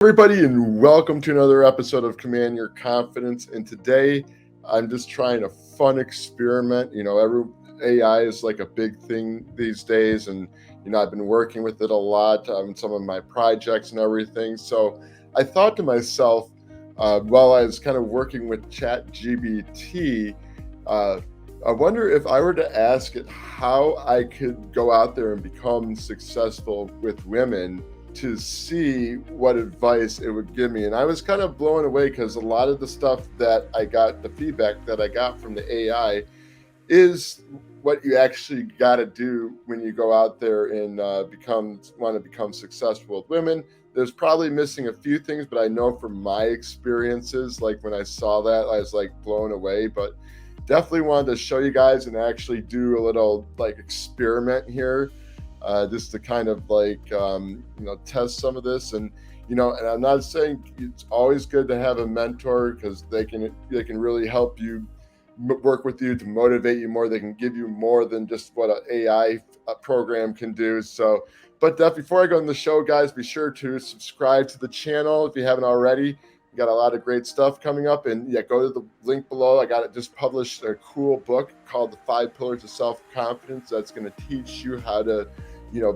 Everybody, and welcome to another episode of Command Your Confidence. And today, I'm just trying a fun experiment. Every AI is like a big thing these days, and I've been working with it a lot in some of my projects and everything. So I thought to myself, while I was kind of working with ChatGPT, I wonder if I were to ask it how I could go out there and become successful with women, to see what advice it would give me. And I was kind of blown away because a lot of the stuff that I got, the feedback that I got from the AI, is what you actually got to do when you go out there and want to become successful with women. There's probably missing a few things, but I know from my experiences, like when I saw that, I was like blown away. But definitely wanted to show you guys and actually do a little like experiment here, just to kind of like test some of this. And and I'm not saying it's always good to have a mentor, because they can really help you work with you to motivate you more. They can give you more than just what an AI program can do. So, but before I go on the show, guys, be sure to subscribe to the channel if you haven't already. We got a lot of great stuff coming up, and go to the link below. I got it just published a cool book called The 5 Pillars of Self-Confidence that's going to teach you how to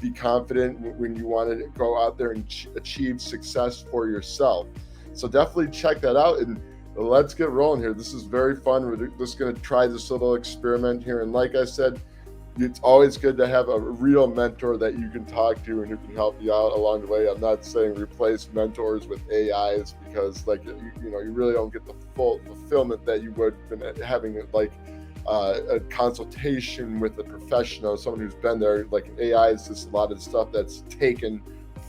be confident when you want to go out there and achieve success for yourself. So definitely check that out, and let's get rolling here. This is very fun. We're just going to try this little experiment here. And like I said, it's always good to have a real mentor that you can talk to and who can help you out along the way. I'm not saying replace mentors with AIs, because you really don't get the full fulfillment that you would having a consultation with a professional, someone who's been there. Like AI is just a lot of stuff that's taken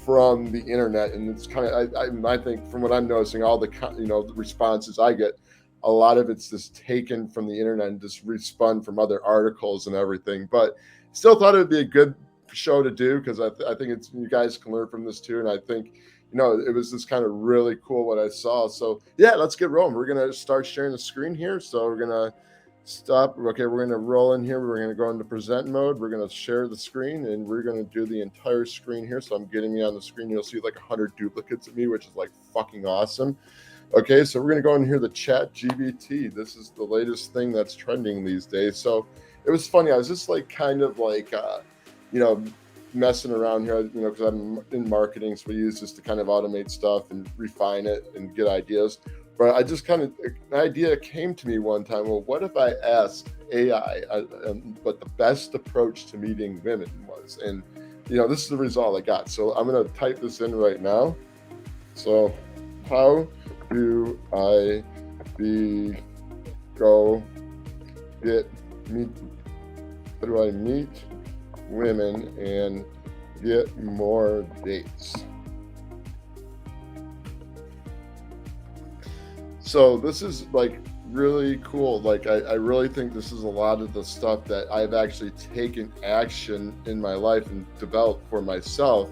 from the internet, and it's kind of I think from what I'm noticing, all the the responses I get, a lot of it's just taken from the internet and just respun from other articles and everything. But still thought it would be a good show to do, because I think it's, you guys can learn from this too. And I think it was just kind of really cool what I saw. So yeah, let's get rolling. We're gonna start sharing the screen here. So we're gonna stop. Okay, we're going to roll in here. We're going to go into present mode. We're going to share the screen, and we're going to do the entire screen here. So I'm getting me on the screen. You'll see like 100 duplicates of me, which is like fucking awesome. Okay, so we're going to go in here, the ChatGPT. This is the latest thing that's trending these days. So it was funny. I was just like kind of like messing around here, because I'm in marketing, so we use this to kind of automate stuff and refine it and get ideas. But I just an idea came to me one time. Well, what if I asked AI what the best approach to meeting women was? And, this is the result I got. So I'm going to type this in right now. So how do I meet women and get more dates? So this is like really cool. Like I really think this is a lot of the stuff that I've actually taken action in my life and developed for myself.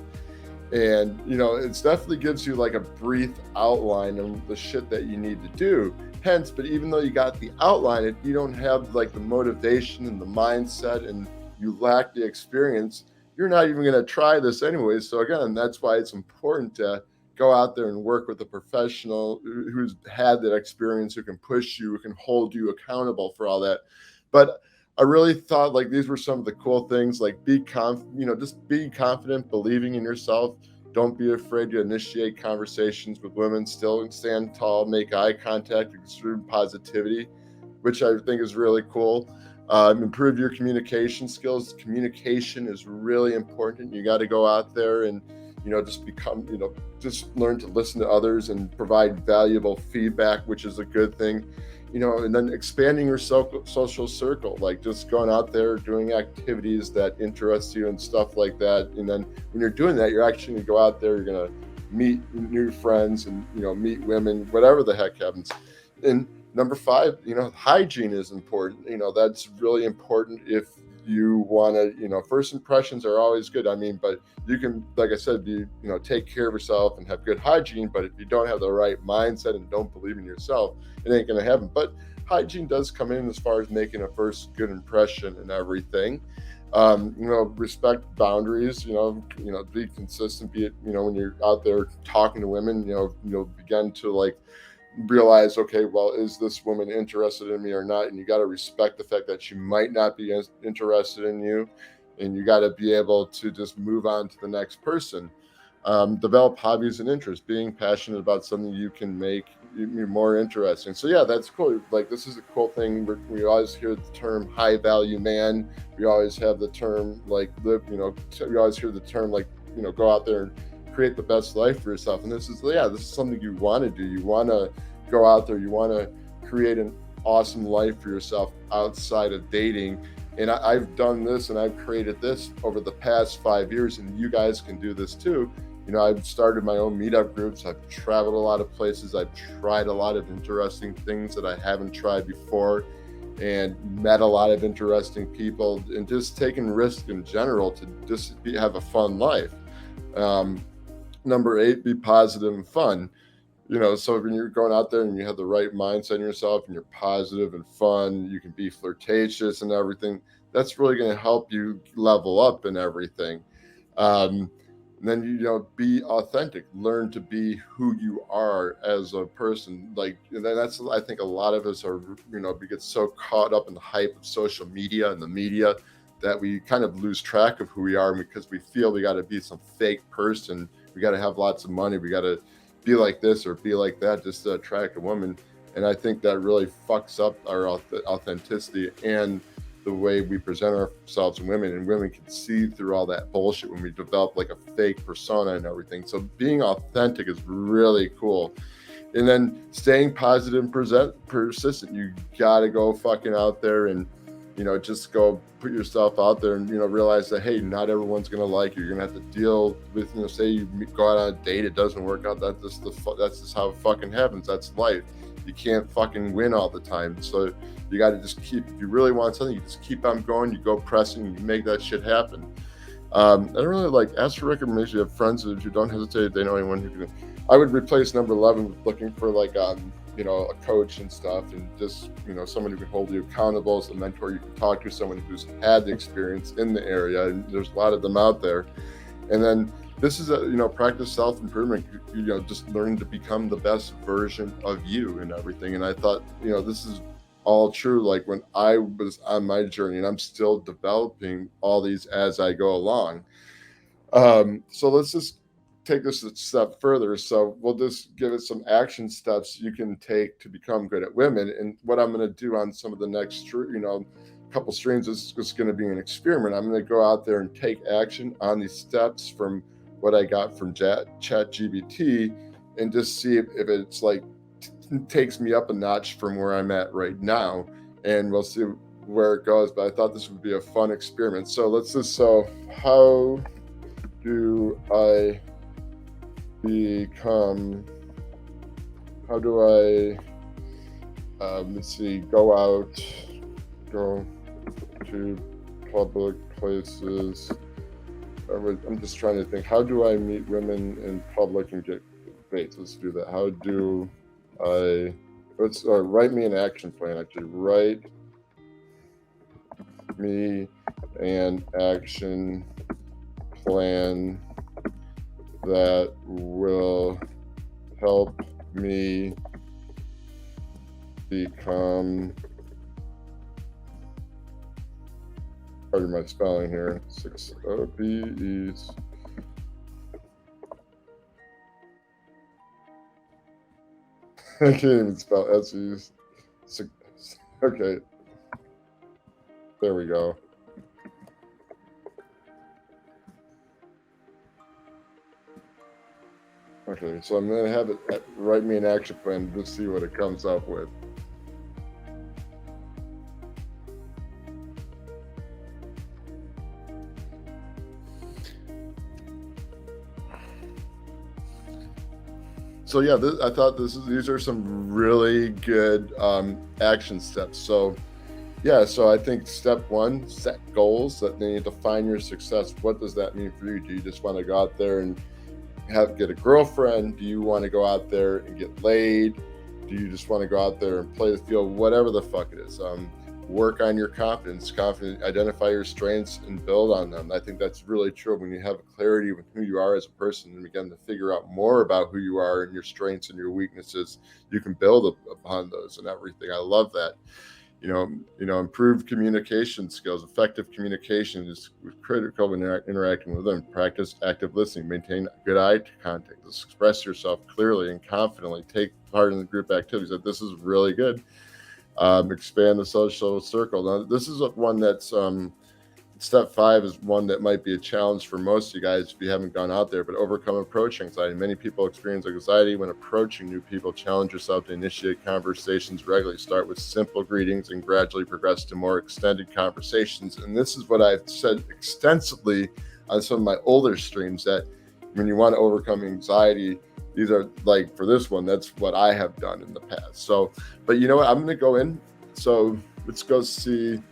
And it definitely gives you like a brief outline of the shit that you need to do. Hence, but even though you got the outline, if you don't have like the motivation and the mindset, and you lack the experience, you're not even going to try this anyway. So again, that's why it's important to go out there and work with a professional who's had that experience, who can push you, who can hold you accountable for all that. But I really thought like these were some of the cool things, like just be confident, believing in yourself. Don't be afraid to initiate conversations with women. Still stand tall, make eye contact, exude positivity, which I think is really cool. Improve your communication skills. Communication is really important. You got to go out there and just learn to listen to others and provide valuable feedback, which is a good thing. And then expanding your social circle, like just going out there, doing activities that interest you and stuff like that. And then when you're doing that, you're actually going to go out there, you're going to meet new friends and, meet women, whatever the heck happens. And number 5, hygiene is important. That's really important if you want to, first impressions are always good. But you can, like I said, take care of yourself and have good hygiene. But if you don't have the right mindset and don't believe in yourself, it ain't going to happen. But hygiene does come in as far as making a first good impression and everything. Respect boundaries, be consistent, be it, when you're out there talking to women, begin to like realize, okay, well, is this woman interested in me or not? And you got to respect the fact that she might not be interested in you, and you got to be able to just move on to the next person. Develop hobbies and interests, being passionate about something you can make you more interesting. So yeah, that's cool. Like, this is a cool thing. We always hear the term high value man. We always have the term like live, we always hear the term like, go out there and create the best life for yourself. And this is something you want to do. You want to go out there, you want to create an awesome life for yourself outside of dating. And I've done this and I've created this over the past 5 years, and you guys can do this too. I've started my own meetup groups. I've traveled a lot of places. I've tried a lot of interesting things that I haven't tried before, and met a lot of interesting people, and just taking risks in general to just have a fun life. Number 8, be positive and fun. So when you're going out there and you have the right mindset in yourself and you're positive and fun, you can be flirtatious and everything. That's really going to help you level up and everything. And then, be authentic, learn to be who you are as a person. Like, and that's, I think a lot of us are, we get so caught up in the hype of social media and the media that we kind of lose track of who we are, because we feel we got to be some fake person. We got to have lots of money. We got to be like this or be like that just to attract a woman. And I think that really fucks up our authenticity and the way we present ourselves to women, and women can see through all that bullshit when we develop like a fake persona and everything. So being authentic is really cool. And then staying positive and persistent. You gotta go fucking out there and, just go put yourself out there and, realize that, hey, not everyone's gonna like you. You're gonna have to deal with, say you go out on a date, it doesn't work out. That's just how it fucking happens. That's life. You can't fucking win all the time. So you got to just if you really want something, you just keep on going, you go pressing, you make that shit happen. I don't really ask for recommendations. You have friends, if you don't hesitate, they know anyone who can. I would replace number 11 with looking for a coach and stuff, and just, someone who can hold you accountable as a mentor. You can talk to someone who's had the experience in the area, and there's a lot of them out there. And then this is practice self-improvement, just learn to become the best version of you and everything. And I thought, this is all true. Like, when I was on my journey, and I'm still developing all these as I go along. So let's just take this a step further. So we'll just give it some action steps you can take to become good at women. And what I'm going to do on some of the next, couple streams is just going to be an experiment. I'm going to go out there and take action on these steps from what I got from ChatGPT, and just see if it's takes me up a notch from where I'm at right now, and we'll see where it goes. But I thought this would be a fun experiment. So how do I go to public places. I'm just trying to think, how do I meet women in public and get dates? Let's do that. How do I, write me an action plan, actually. Write me an action plan that will help me become, pardon my spelling here, 6 OBEs. I can't even spell SEs. Okay, there we go. Okay, so I'm gonna have it write me an action plan to see what it comes up with. So yeah, I thought these are some really good action steps. So yeah, so I think step 1, set goals. That they need to define your success. What does that mean for you? Do you just want to go out there and get a girlfriend? Do you want to go out there and get laid? Do you just want to go out there and play the field? Whatever the fuck it is. work on your confidence, identify your strengths and build on them. I think that's really true. When you have clarity with who you are as a person and begin to figure out more about who you are and your strengths and your weaknesses, you can build upon those and everything. I love that. Improve communication skills. Effective communication is critical when interacting with them. Practice active listening. Maintain good eye contact. Express yourself clearly and confidently. Take part in the group activities. This is really good. Expand the social circle. Now, this is one that's step 5 is one that might be a challenge for most of you guys if you haven't gone out there, but overcome approach anxiety. Many people experience anxiety when approaching new people. Challenge yourself to initiate conversations regularly. Start with simple greetings and gradually progress to more extended conversations. And this is what I've said extensively on some of my older streams, that when you want to overcome anxiety, these are like, for this one, that's what I have done in the past. So, but you know what, I'm going to go in. So let's go see,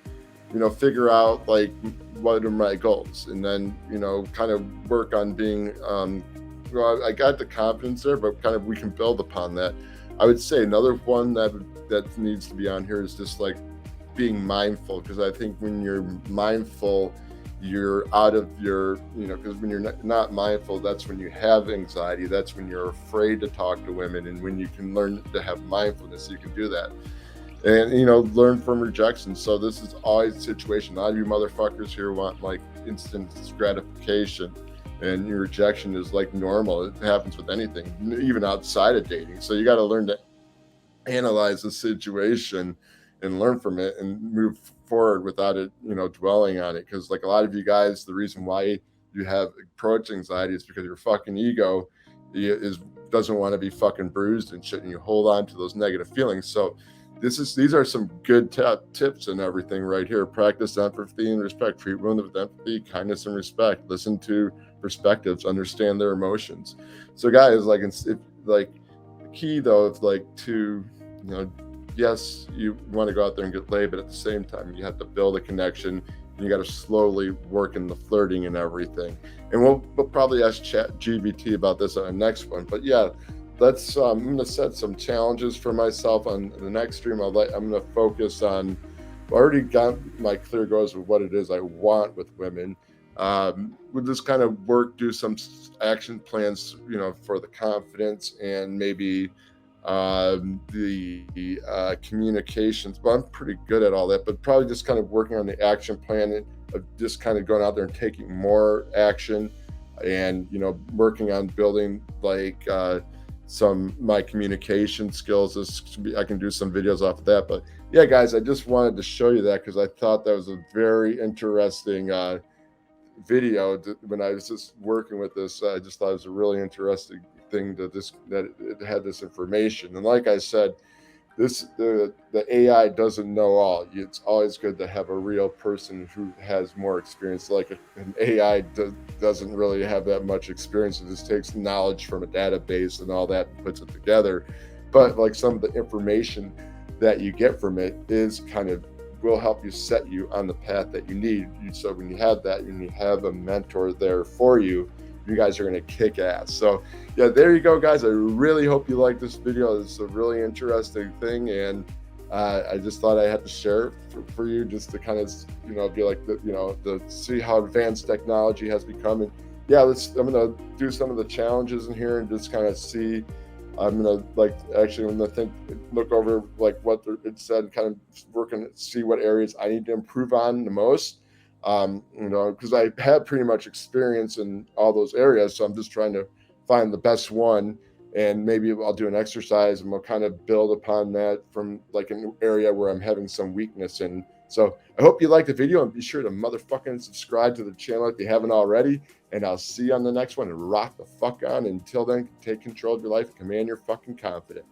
figure out like what are my goals, and then, kind of work on being, I got the confidence there, but kind of we can build upon that. I would say another one that needs to be on here is just like being mindful, because I think when you're mindful, you're out of your, because when you're not mindful, that's when you have anxiety. That's when you're afraid to talk to women. And when you can learn to have mindfulness, you can do that. And, learn from rejection. So this is always a situation. A lot of you motherfuckers here want like instant gratification, and your rejection is like normal. It happens with anything, even outside of dating. So you got to learn to analyze the situation and learn from it and move forward without it, dwelling on it. Because like a lot of you guys, the reason why you have approach anxiety is because your fucking ego doesn't want to be fucking bruised and shit, and you hold on to those negative feelings. So these are some good tips and everything right here. Practice empathy and respect. Treat women with empathy, kindness, and respect. Listen to perspectives. Understand their emotions. So guys, the key though, is like to, yes, you want to go out there and get laid, but at the same time, you have to build a connection. And you got to slowly work in the flirting and everything. And we'll probably ask GPT about this on the next one. But yeah, let's. I'm going to set some challenges for myself on the next stream. I'm going to focus on. I've already got my clear goals of what it is I want with women. With this kind of work, do some action plans, for the confidence and maybe the communications. But I'm pretty good at all that, but probably just kind of working on the action plan of just kind of going out there and taking more action, and working on building like my communication skills. I can do some videos off of that. But yeah, guys, I just wanted to show you that because I thought that was a very interesting video when I was just working with this. I just thought it was a really interesting thing that it had this information. And like I said, the AI doesn't know all. It's always good to have a real person who has more experience. Like an AI doesn't really have that much experience. It just takes knowledge from a database and all that and puts it together. But like some of the information that you get from it is kind of will help you set you on the path that you need. So when you have that, and you have a mentor there for you, you guys are going to kick ass. So yeah, there you go, guys. I really hope you like this video. It's a really interesting thing, and I just thought I had to share it for you, just to kind of be like to see how advanced technology has become. And yeah, I'm going to do some of the challenges in here and just kind of see. I'm gonna look over like what it said, kind of work and see what areas I need to improve on the most. Because I have pretty much experience in all those areas, so I'm just trying to find the best one, and maybe I'll do an exercise and we'll kind of build upon that from like an area where I'm having some weakness in. So I hope you liked the video, and be sure to motherfucking subscribe to the channel if you haven't already. And I'll see you on the next one, and rock the fuck on. Until then, take control of your life and command your fucking confidence.